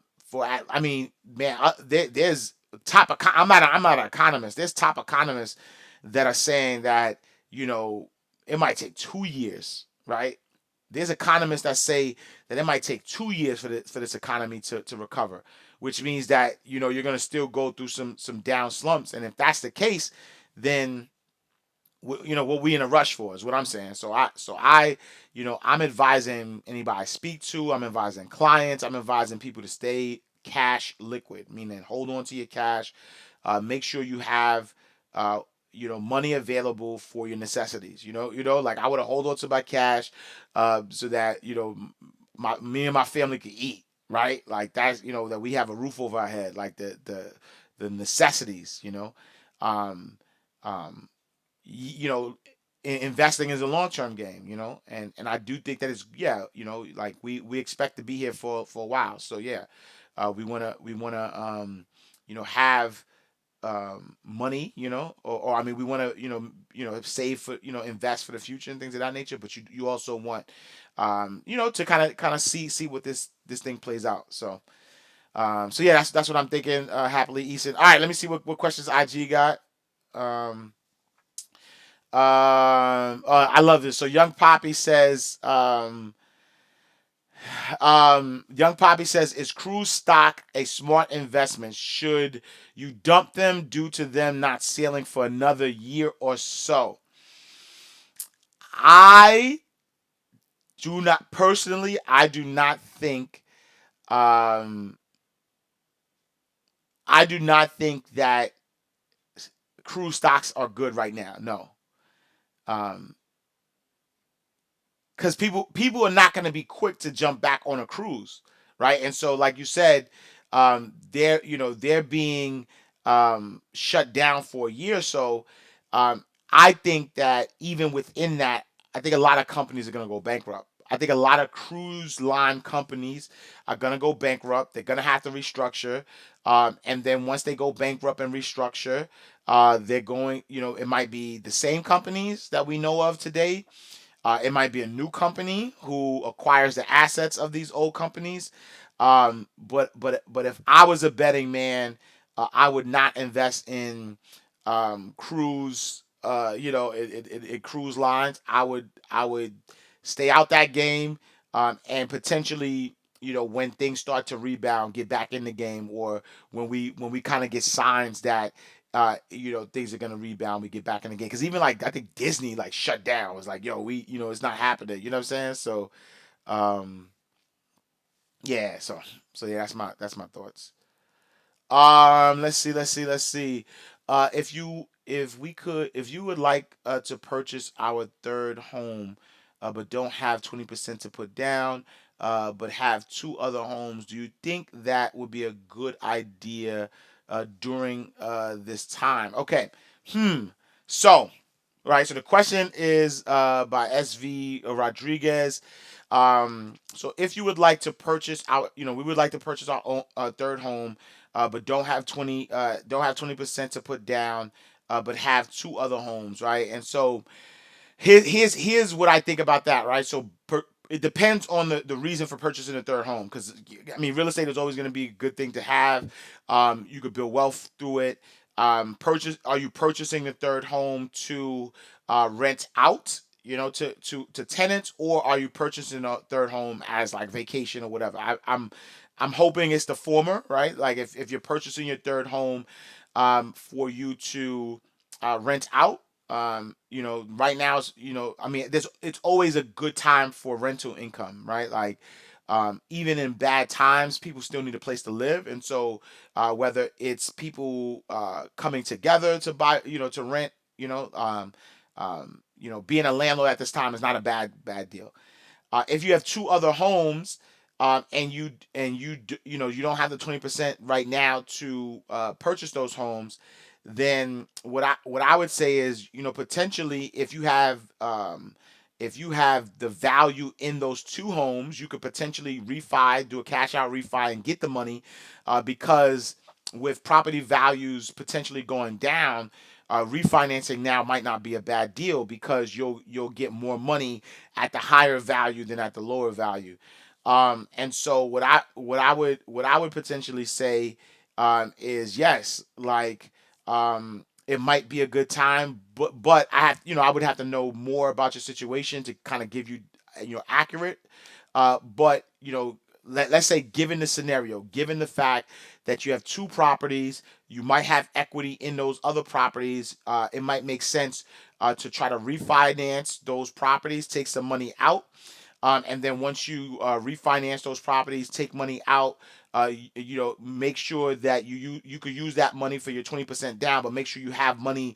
mean, man, there's I'm not an economist. There's top economists that are saying that you know it might take 2 years, right? There's economists that say that it might take 2 years for this economy to recover, which means that you're going to still go through some down slumps, and if that's the case, then what we in a rush for is what I'm saying. I'm advising anybody I speak to. I'm advising clients. I'm advising people to stay cash liquid, meaning hold on to your cash. Make sure you have money available for your necessities. Like I would hold on to my cash, so that me and my family can eat. Right, like that's that we have a roof over our head, like the necessities. Um, um, you know investing is a long-term game, and I do think that it's, yeah, like we expect to be here for a while. So yeah, we want to have money, or I mean, we want to, save for, invest for the future and things of that nature. But you also want, to kind of see what this thing plays out. So yeah, that's what I'm thinking. Happily, Eason. All right, let me see what questions IG got. Um, I love this. So Young Poppy says, Young Poppy says, is cruise stock a smart investment? Should you dump them due to them not sailing for another year or so? I do not personally. I do not think. Um, I do not think that cruise stocks are good right now. No, um, because people are not going to be quick to jump back on a cruise, right? And so, like you said, they're being shut down for a year or so. I think that even within that, I think a lot of companies are going to go bankrupt. I think a lot of cruise line companies are going to go bankrupt. They're going to have to restructure. And then once they go bankrupt and restructure, they're going, it might be the same companies that we know of today. It might be a new company who acquires the assets of these old companies. But if I was a betting man, I would not invest in cruise. In cruise lines. I would stay out that game, and potentially, when things start to rebound, get back in the game, or when we kind of get signs that things are gonna rebound. We get back in the game because even like I think Disney like shut down. It was like, yo, it's not happening. You know what I'm saying? So, um, yeah. So yeah, that's my thoughts. Let's see. If you would like to purchase our third home, but don't have 20% to put down, but have two other homes, do you think that would be a good idea during this time? Okay. Hmm. So, right. So the question is by SV Rodriguez. So if you would like to purchase our, we would like to purchase our own third home, but don't have 20% to put down, but have two other homes, right? And so here's what I think about that, right? So it depends on the reason for purchasing a third home, because I mean, real estate is always going to be a good thing to have. You could build wealth through it. Purchase Are you purchasing the third home to rent out, to tenants, or are you purchasing a third home as like vacation or whatever? I'm hoping it's the former, right? Like if you're purchasing your third home for you to rent out. Right now, I mean, it's always a good time for rental income, right? Like, even in bad times, people still need a place to live. And so, whether it's people coming together to buy, to rent, being a landlord at this time is not a bad deal. If you have two other homes, and you don't have the 20% right now to purchase those homes, then what I would say is, potentially, if you have the value in those two homes, you could potentially do a cash out refi and get the money, because with property values potentially going down, refinancing now might not be a bad deal because you'll get more money at the higher value than at the lower value. And so what I would potentially say, is yes, like, it might be a good time, but I would have to know more about your situation to kind of give you, accurate. But let's say, given the scenario, given the fact that you have two properties, you might have equity in those other properties. It might make sense to try to refinance those properties, take some money out, and then once you refinance those properties, take money out. Make sure that you could use that money for your 20% down, but make sure you have money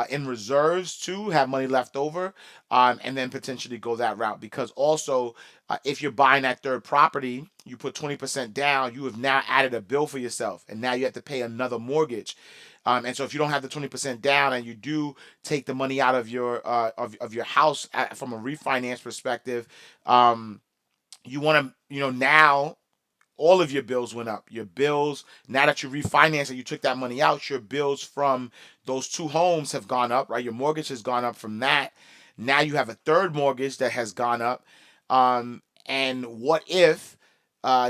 in reserves too, have money left over, and then potentially go that route. Because also, if you're buying that third property, you put 20% down, you have now added a bill for yourself, and now you have to pay another mortgage. And so if you don't have the 20% down, and you do take the money out of your house from a refinance perspective, um, you want to, now, all of your bills went up. Your bills, now that you refinance and you took that money out, your bills from those two homes have gone up, right? Your mortgage has gone up from that. Now you have a third mortgage that has gone up. And what if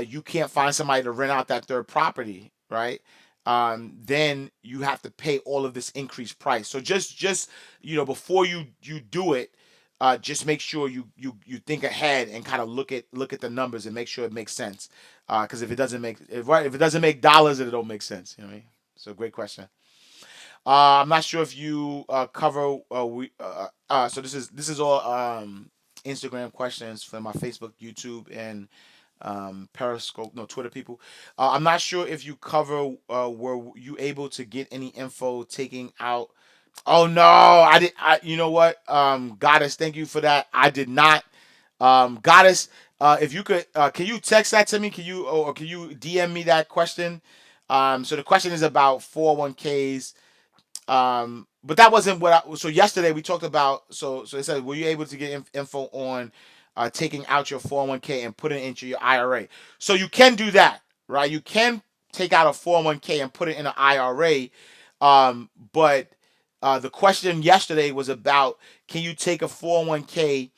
you can't find somebody to rent out that third property, right? Then you have to pay all of this increased price. So just before you do it, just make sure you think ahead and kind of look at the numbers and make sure it makes sense. Because if it doesn't make dollars, it don't make sense. You know what I mean? So great question. I'm not sure if you cover so this is all Instagram questions for my Facebook, YouTube, and Periscope, no Twitter people. I'm not sure if you cover were you able to get any info taking out. Oh no, I did. You know what, Goddess, thank you for that. I did not. Goddess, if you could, can you text that to me? Can you or can you DM me that question? So the question is about 401ks. But that wasn't what I. So yesterday we talked about. So it said, were you able to get info on taking out your 401k and putting it into your IRA? So you can do that, right? You can take out a 401k and put it in an IRA. But the question yesterday was about, can you take a 401k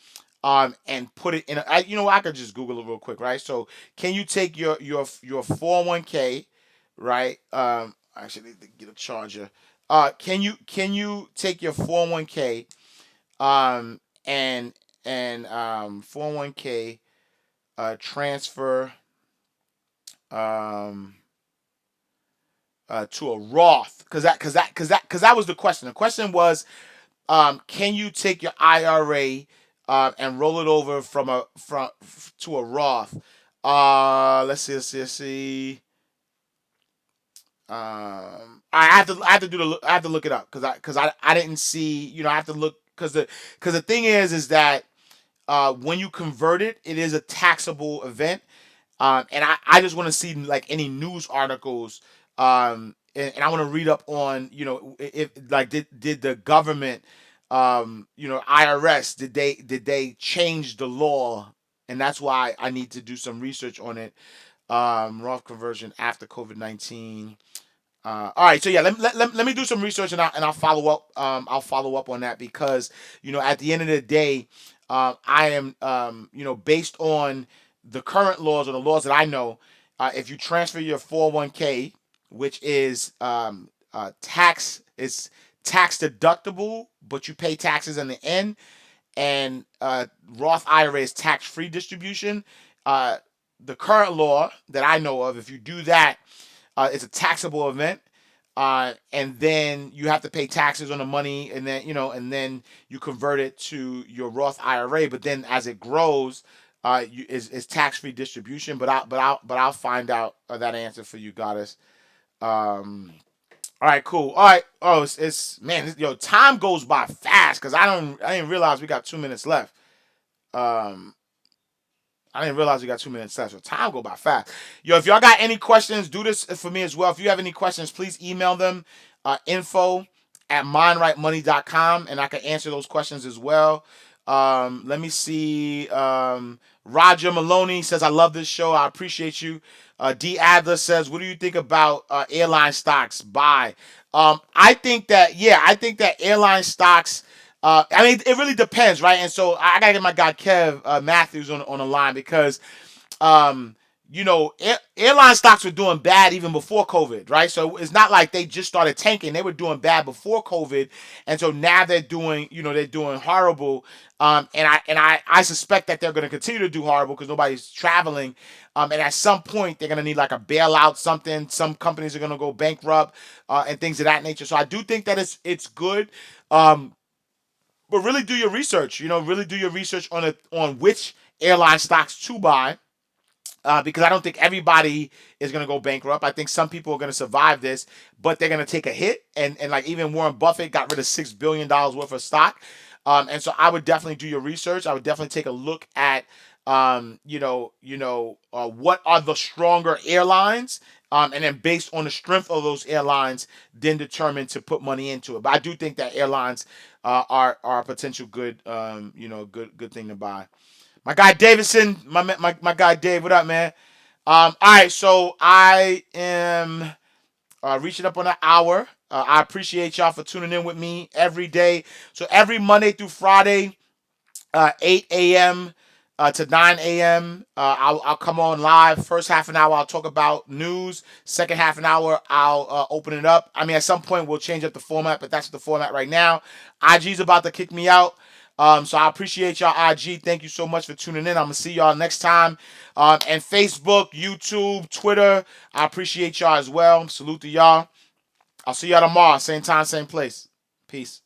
and put it in a, I could just Google it real quick, right? So can you take your 401k, right? Actually, I need to get a charger. Can you take your 401k and 401k transfer um to a Roth? Because that was the question. The question was, can you take your IRA and roll it over from to a Roth? Let's see. I have to look it up because I didn't see. I have to look because the thing is that when you convert it, it is a taxable event. And I just want to see like any news articles, and I want to read up on, if like did the government, IRS, did they change the law, and that's why I need to do some research on it. Roth conversion after COVID-19. All right, so yeah, let me do some research, and I'll follow up. I'll follow up on that because at the end of the day, I am based on the current laws or the laws that I know. If you transfer your 401k, which is tax deductible, but you pay taxes in the end, and Roth IRA is tax free distribution. Uh, the current law that I know of, if you do that, it's a taxable event, and then you have to pay taxes on the money, and then you convert it to your Roth IRA. But then as it grows, is tax free distribution. But I'll find out that answer for you, Goddess. Um, all right, cool. All right. Oh, it's man, time goes by fast because I didn't realize we got 2 minutes left. Um, I didn't realize we got 2 minutes left. So time go by fast. If y'all got any questions, do this for me as well. If you have any questions, please email them, info@mindrightmoney.com, and I can answer those questions as well. Let me see. Roger Maloney says, I love this show. I appreciate you. D. Adler says, what do you think about airline stocks? Buy. I think that airline stocks, I mean, it really depends, right? And so I gotta get my guy Kev Matthews on the line because, um, airline stocks were doing bad even before COVID, right? So it's not like they just started tanking; they were doing bad before COVID, and so now they're doing horrible. And I suspect that they're going to continue to do horrible because nobody's traveling. And at some point, they're going to need like a bailout, something. Some companies are going to go bankrupt, and things of that nature. So I do think that it's good. Um, but really do your research. Really do your research on which airline stocks to buy, because I don't think everybody is going to go bankrupt. I think some people are going to survive this, but they're going to take a hit. And like even Warren Buffett got rid of $6 billion worth of stock. And so I would definitely do your research. I would definitely take a look at, what are the stronger airlines, and then based on the strength of those airlines, then determine to put money into it. But I do think that airlines are a potential good, good thing to buy. My guy Davidson, my guy Dave, what up, man? All right, so I am reaching up on an hour. I appreciate y'all for tuning in with me every day. So every Monday through Friday, 8 a.m. To 9 a.m. I'll come on live. First half an hour, I'll talk about news. Second half an hour, I'll open it up. I mean, at some point, we'll change up the format, but that's the format right now. IG's about to kick me out. So I appreciate y'all, IG. Thank you so much for tuning in. I'm going to see y'all next time. And Facebook, YouTube, Twitter, I appreciate y'all as well. Salute to y'all. I'll see y'all tomorrow. Same time, same place. Peace.